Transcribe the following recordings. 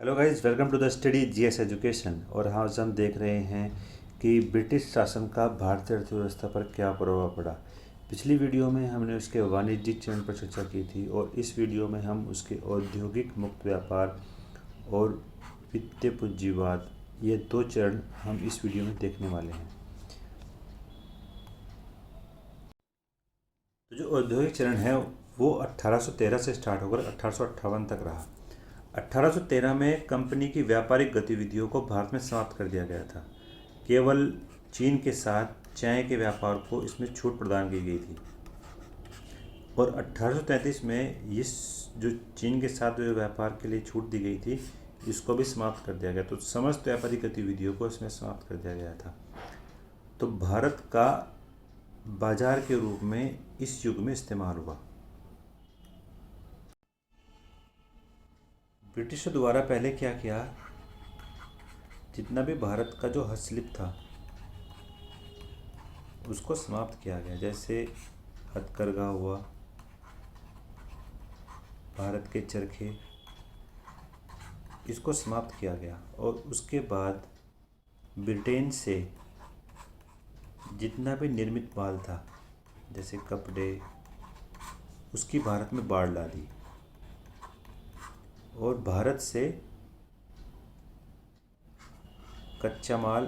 Hello guys, welcome to the Study GS Education. और आज हम देख रहे हैं कि ब्रिटिश शासन का भारतीय अर्थव्यवस्था पर क्या प्रभाव पड़ा। पिछली वीडियो में हमने उसके वाणिज्यिक चरण पर चर्चा की थी और इस वीडियो में हम उसके औद्योगिक मुक्त व्यापार और वित्तीय पूंजीवाद, ये दो चरण हम इस वीडियो में देखने वाले हैं। तो जो औद्योगिक चरण है वो 1813 से स्टार्ट होकर 1858 तक रहा। 1813 में कंपनी की व्यापारिक गतिविधियों को भारत में समाप्त कर दिया गया था। केवल चीन के साथ चाय के व्यापार को इसमें छूट प्रदान की गई थी। और 1833 में इस जो चीन के साथ जो व्यापार के लिए छूट दी गई थी, इसको भी समाप्त कर दिया गया। तो समस्त व्यापारिक गतिविधियों को इसमें समाप्त कर दिया गया था। तो भारत का बाजार के रूप में इस युग में इस्तेमाल हुआ। ब्रिटिशों द्वारा पहले क्या किया, जितना भी भारत का जो हस्तशिल्प था उसको समाप्त किया गया। जैसे हथकरघा हुआ, भारत के चरखे, इसको समाप्त किया गया। और उसके बाद ब्रिटेन से जितना भी निर्मित माल था, जैसे कपड़े, उसकी भारत में बाढ़ ला दी और भारत से कच्चा माल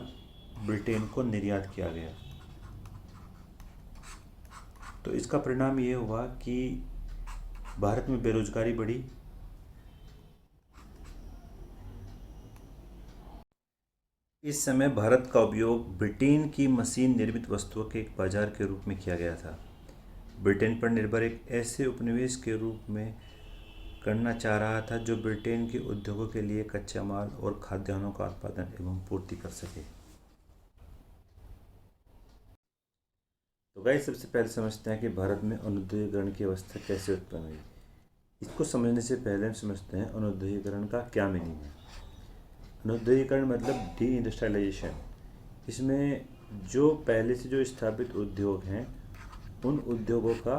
ब्रिटेन को निर्यात किया गया। तो इसका परिणाम ये हुआ कि भारत में बेरोजगारी बढ़ी। इस समय भारत का उपयोग ब्रिटेन की मशीन निर्मित वस्तुओं के एक बाजार के रूप में किया गया था। ब्रिटेन पर निर्भर एक ऐसे उपनिवेश के रूप में करना चाह रहा था जो ब्रिटेन के उद्योगों के लिए कच्चा माल और खाद्यान्नों का उत्पादन एवं पूर्ति कर सके। तो गाइस, सबसे पहले समझते हैं कि भारत में अनुद्योगीकरण की अवस्था कैसे उत्पन्न हुई। इसको समझने से पहले हम समझते हैं अनुद्योगीकरण का क्या मीनिंग है। अनुद्योगीकरण मतलब डी इंडस्ट्रियलाइजेशन। इसमें जो पहले से जो स्थापित उद्योग हैं उन उद्योगों का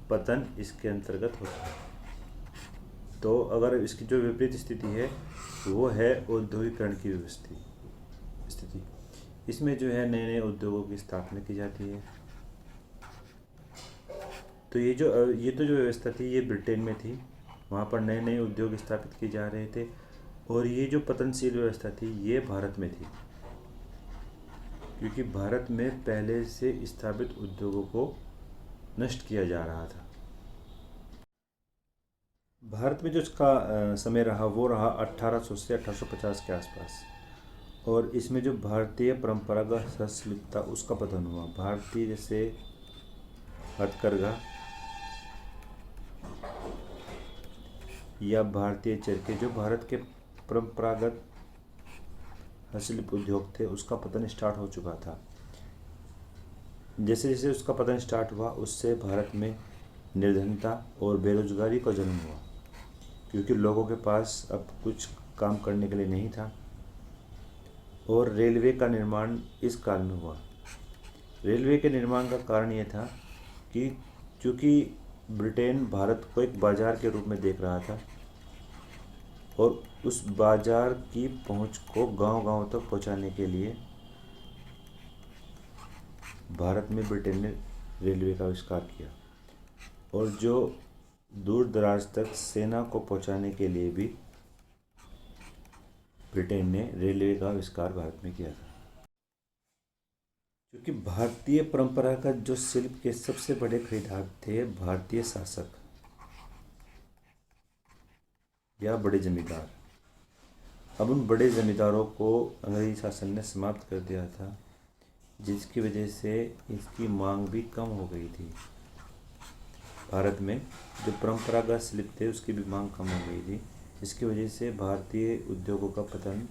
पतन इसके अंतर्गत होता है। तो अगर इसकी जो विपरीत स्थिति है वो है औद्योगिकरण की स्थिति। इसमें जो है नए नए उद्योगों की स्थापना की जाती है। तो ये तो जो व्यवस्था थी ये ब्रिटेन में थी, वहाँ पर नए नए उद्योग स्थापित किए जा रहे थे। और ये जो पतनशील व्यवस्था थी ये भारत में थी, क्योंकि भारत में पहले से स्थापित उद्योगों को नष्ट किया जा रहा था। भारत में जो इसका समय रहा वो रहा 1800 से 1850 के आसपास। और इसमें जो भारतीय परंपरागत हस्तशिल्प था उसका पतन हुआ। भारतीय जैसे हथकरघा या भारतीय चरखे, जो भारत के परंपरागत हस्तशिल्प उद्योग थे, उसका पतन स्टार्ट हो चुका था। जैसे जैसे उसका पतन स्टार्ट हुआ उससे भारत में निर्धनता और बेरोजगारी का जन्म हुआ, क्योंकि लोगों के पास अब कुछ काम करने के लिए नहीं था। और रेलवे का निर्माण इस काल में हुआ। रेलवे के निर्माण का कारण ये था कि चूँकि ब्रिटेन भारत को एक बाज़ार के रूप में देख रहा था और उस बाज़ार की पहुंच को गांव-गांव तक पहुंचाने के लिए भारत में ब्रिटेन ने रेलवे का आविष्कार किया। और जो दूर दराज तक सेना को पहुंचाने के लिए भी ब्रिटेन ने रेलवे का आविष्कार भारत में किया था। क्योंकि भारतीय परंपरा का जो शिल्प के सबसे बड़े खरीदार थे भारतीय शासक या बड़े जमींदार। अब उन बड़े जमींदारों को अंग्रेजी शासन ने समाप्त कर दिया था, जिसकी वजह से इसकी मांग भी कम हो गई थी। भारत में जो परंपरागत शिल्प थे उसकी भी मांग कम हो गई थी। इसकी वजह से भारतीय उद्योगों का पतन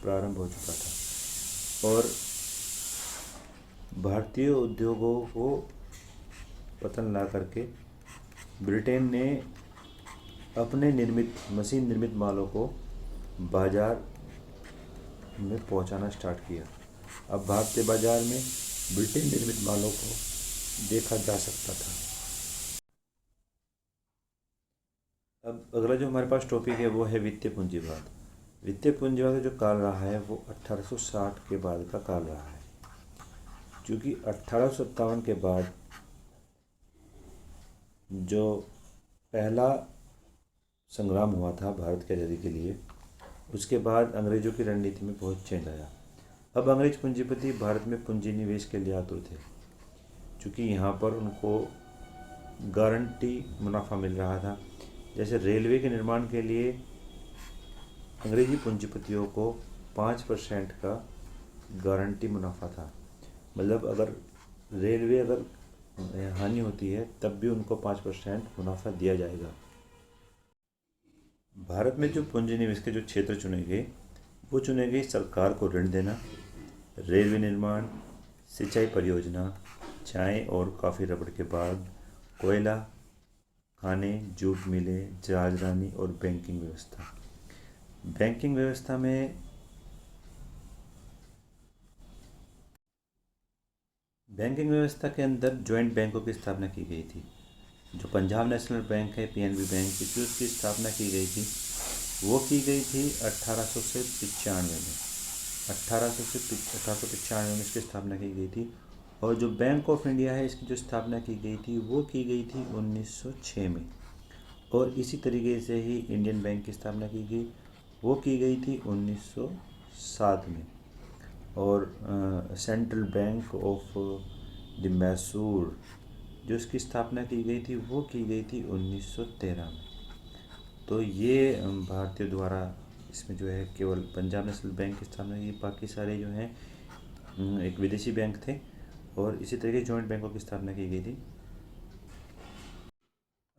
प्रारंभ हो चुका था। और भारतीय उद्योगों को पतन ला करके ब्रिटेन ने अपने मशीन निर्मित मालों को बाजार में पहुंचाना स्टार्ट किया। अब भारतीय बाजार में ब्रिटेन निर्मित मालों को देखा जा सकता था। अब अगला जो हमारे पास टॉपिक है वो है वित्तीय पूंजीवाद। वित्तीय पूंजीवाद का जो काल रहा है वो 1860 के बाद का काल रहा है, क्योंकि 1857 के बाद जो पहला संग्राम हुआ था भारत की आज़ादी के लिए, उसके बाद अंग्रेज़ों की रणनीति में बहुत चेंज आया। अब अंग्रेज पूंजीपति भारत में पूंजी निवेश के लिए आतुर थे, क्योंकि यहाँ पर उनको गारंटी मुनाफा मिल रहा था। जैसे रेलवे के निर्माण के लिए अंग्रेजी पूंजीपतियों को 5% का गारंटी मुनाफा था। मतलब अगर रेलवे अगर हानि होती है तब भी उनको 5% मुनाफा दिया जाएगा। भारत में जो पूंजी निवेश के जो क्षेत्र चुने गए वो चुने गए सरकार को ऋण देना, रेलवे निर्माण, सिंचाई परियोजना, चाय और कॉफ़ी रबड़ के बाग, कोयला खाने, जूट मिलें, जहाजरानी और बैंकिंग व्यवस्था। बैंकिंग व्यवस्था में बैंकिंग व्यवस्था के अंदर जॉइंट बैंकों की स्थापना की गई थी। जो पंजाब नेशनल बैंक है, पीएनबी बैंक की, जो उसकी स्थापना की गई थी वो की गई थी 1895 में। 1895 में इसकी स्थापना की गई थी। और जो बैंक ऑफ इंडिया है इसकी जो स्थापना की गई थी वो की गई थी 1906 में। और इसी तरीके से ही इंडियन बैंक की स्थापना की गई, वो की गई थी 1907 में। और central bank of the Mysore जो इसकी स्थापना की गई थी वो की गई थी 1913 में। तो ये भारतीय द्वारा इसमें जो है केवल पंजाब नेशनल बैंक की स्थापना की, बाकी सारे जो हैं एक विदेशी बैंक थे। और इसी तरीके जॉइंट बैंकों की स्थापना की गई थी।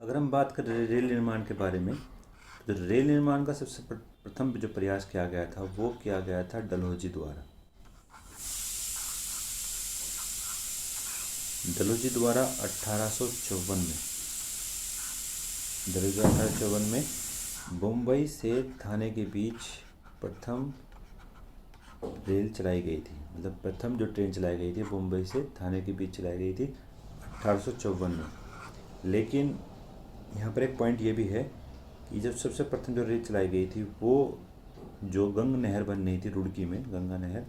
अगर हम बात करें रेल निर्माण के बारे में, तो रेल निर्माण का सबसे प्रथम जो प्रयास किया गया था वो किया गया था डलहौजी द्वारा। डलहौजी द्वारा 1854 में मुंबई से थाने के बीच प्रथम रेल चलाई गई थी। मतलब प्रथम जो ट्रेन चलाई गई थी मुंबई से थाने के बीच चलाई गई थी 1854 में। लेकिन यहाँ पर एक पॉइंट ये भी है कि जब सबसे प्रथम जो रेल चलाई गई थी वो जो गंग नहर बन रही थी रुड़की में, गंगा नहर,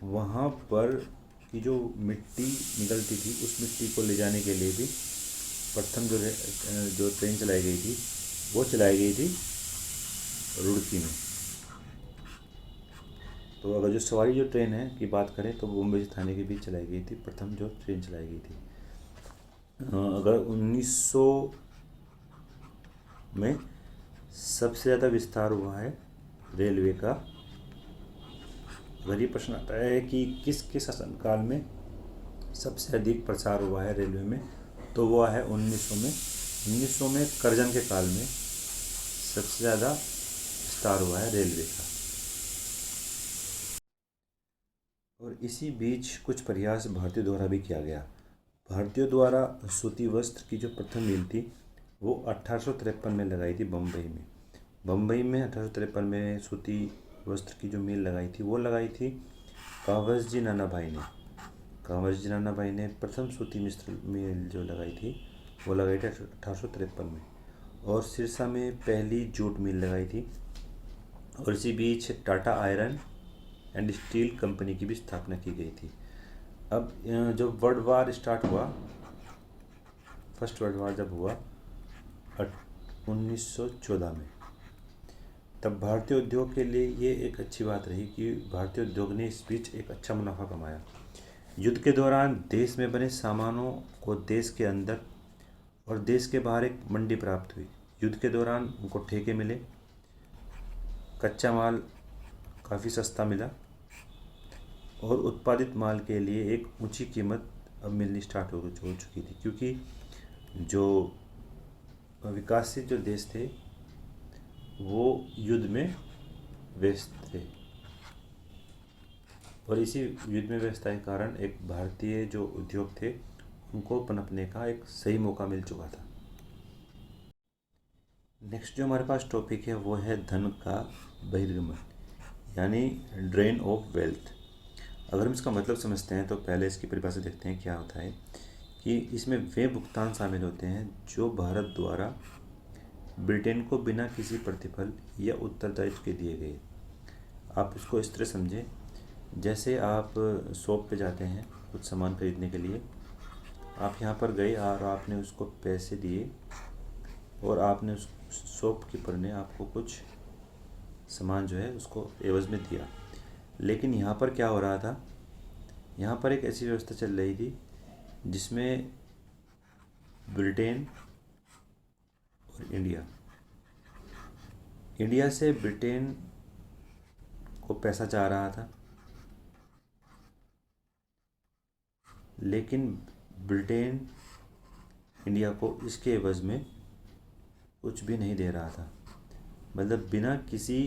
वहाँ पर की जो मिट्टी निकलती थी उस मिट्टी को ले जाने के लिए भी प्रथम जो ट्रेन चलाई गई थी वो चलाई गई थी रुड़की में। तो अगर जो सवारी जो ट्रेन है की बात करें तो मुंबई से थाने के बीच चलाई गई थी प्रथम जो ट्रेन चलाई गई थी। अगर 1900 में सबसे ज़्यादा विस्तार हुआ है रेलवे का। अगर ये प्रश्न आता है कि किसके शासनकाल में सबसे अधिक प्रसार हुआ है रेलवे में, तो वो है 1900 में। 1900 में करजन के काल में सबसे ज़्यादा विस्तार हुआ है रेलवे का। और इसी बीच कुछ प्रयास भारतीयों द्वारा भी किया गया। भारतीयों द्वारा सूती वस्त्र की जो प्रथम मिल थी वो 1853 में लगाई थी बम्बई में। बम्बई में 1853 में सूती वस्त्र की जो मिल लगाई थी वो लगाई थी कावसजी नाना भाई ने। कावसजी नाना भाई ने प्रथम सूती मिल जो लगाई थी वो लगाई थी 1853 में। और सिरसा में पहली जूट मिल लगाई थी। और इसी बीच Tata iron and steel company की भी स्थापना की गई थी। अब जब वर्ल्ड वार स्टार्ट हुआ, फर्स्ट वर्ल्ड वार जब हुआ 1914 में, तब भारतीय उद्योग के लिए ये एक अच्छी बात रही कि भारतीय उद्योग ने इस बीच एक अच्छा मुनाफा कमाया। युद्ध के दौरान देश में बने सामानों को देश के अंदर और देश के बाहर एक मंडी प्राप्त हुई। युद्ध के दौरान उनको ठेके मिले, कच्चा माल काफ़ी सस्ता मिला और उत्पादित माल के लिए एक ऊंची कीमत अब मिलनी स्टार्ट हो चुकी थी, क्योंकि जो विकासशील जो देश थे वो युद्ध में व्यस्त थे। और इसी युद्ध में व्यस्तता के कारण एक भारतीय जो उद्योग थे उनको पनपने का एक सही मौका मिल चुका था। नेक्स्ट जो हमारे पास टॉपिक है वो है धन का बहिर्गमन, यानी ड्रेन ऑफ वेल्थ। अगर हम इसका मतलब समझते हैं तो पहले इसकी परिभाषा देखते हैं क्या होता है। कि इसमें वे भुगतान शामिल होते हैं जो भारत द्वारा ब्रिटेन को बिना किसी प्रतिफल या उत्तरदायित्व के दिए गए। आप इसको इस तरह समझें, जैसे आप शॉप पे जाते हैं कुछ सामान खरीदने के लिए, आप यहाँ पर गए और आपने उसको पैसे दिए और आपने उस शॉपकीपर ने आपको कुछ सामान जो है उसको एवज़ में दिया। लेकिन यहाँ पर क्या हो रहा था, यहाँ पर एक ऐसी व्यवस्था चल रही थी जिसमें ब्रिटेन और इंडिया से ब्रिटेन को पैसा चाह रहा था, लेकिन ब्रिटेन इंडिया को इसके एवज़ में कुछ भी नहीं दे रहा था। मतलब बिना किसी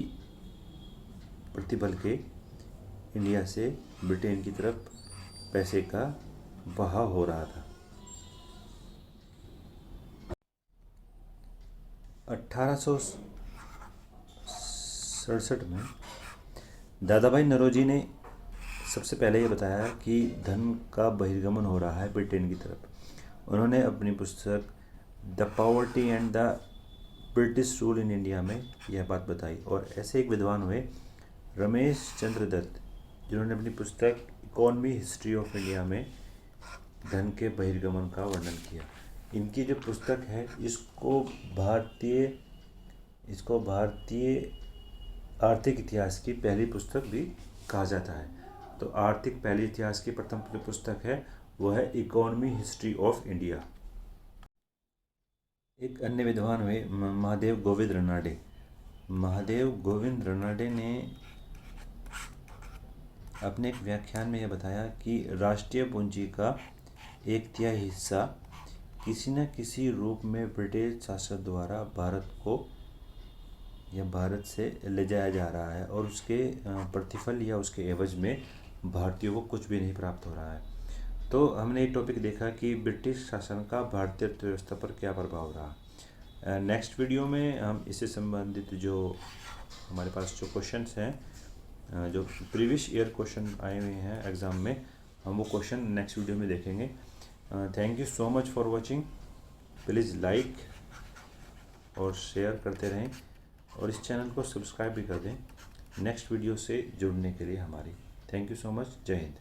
प्रतिफल के इंडिया से ब्रिटेन की तरफ पैसे का बहाव हो रहा था। 1867 में दादाभाई नौरोजी ने सबसे पहले ये बताया कि धन का बहिर्गमन हो रहा है ब्रिटेन की तरफ। उन्होंने अपनी पुस्तक the poverty and the British rule in India में यह बात बताई। और ऐसे एक विद्वान हुए रमेश चंद्र दत्त, जिन्होंने अपनी पुस्तक इकोनॉमी हिस्ट्री ऑफ इंडिया में धन के बहिर्गमन का वर्णन किया। इनकी जो पुस्तक है इसको भारतीय आर्थिक इतिहास की पहली पुस्तक भी कहा जाता है। तो आर्थिक पहली इतिहास की प्रथम जो पुस्तक है वो है इकोनॉमी हिस्ट्री ऑफ इंडिया। एक अन्य विद्वान हुए महादेव गोविंद रनाडे। महादेव गोविंद रनाडे ने अपने एक व्याख्यान में यह बताया कि राष्ट्रीय पूंजी का 1/3 हिस्सा किसी न किसी रूप में ब्रिटिश शासक द्वारा भारत को या भारत से ले जाया जा रहा है और उसके प्रतिफल या उसके एवज में भारतीयों को कुछ भी नहीं प्राप्त हो रहा है। तो हमने एक टॉपिक देखा कि ब्रिटिश शासन का भारतीय अर्थव्यवस्था पर क्या प्रभाव रहा। नेक्स्ट वीडियो में हम इससे संबंधित जो हमारे पास जो क्वेश्चंस हैं, जो प्रीवियस ईयर क्वेश्चन आए हुए हैं एग्ज़ाम में, हम वो क्वेश्चन नेक्स्ट वीडियो में देखेंगे। Thank you so much for watching. Please like और शेयर करते रहें और इस चैनल को सब्सक्राइब भी कर दें नेक्स्ट वीडियो से जुड़ने के लिए हमारी। Thank you so much. जय हिंद।